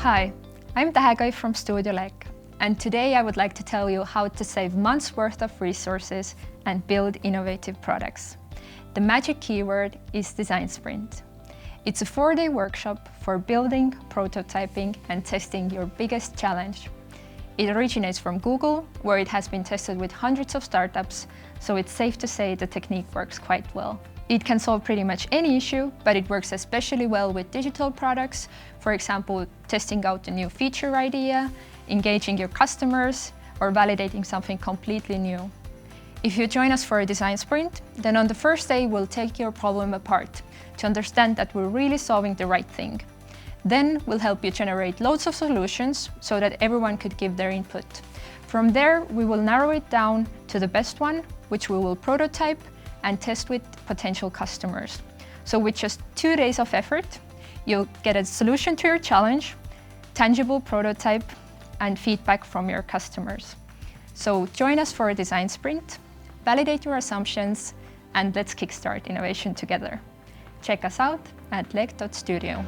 Hi, I'm Tähäkai from Studio Leek, and today I would like to tell you how to save months' worth of resources and build innovative products. The magic keyword is design sprint. It's a 4-day workshop for building, prototyping, and testing your biggest challenge. It originates from Google, where it has been tested with hundreds of startups, so it's safe to say the technique works quite well. It can solve pretty much any issue, but it works especially well with digital products, for example, testing out a new feature idea, engaging your customers, or validating something completely new. If you join us for a design sprint, then on the first day we'll take your problem apart to understand that we're really solving the right thing. Then we'll help you generate loads of solutions so that everyone could give their input. From there, we will narrow it down to the best one, which we will prototype and test with potential customers. So with just 2 days of effort, you'll get a solution to your challenge, tangible prototype, and feedback from your customers. So join us for a design sprint, validate your assumptions, and let's kickstart innovation together. Check us out at leek.studio.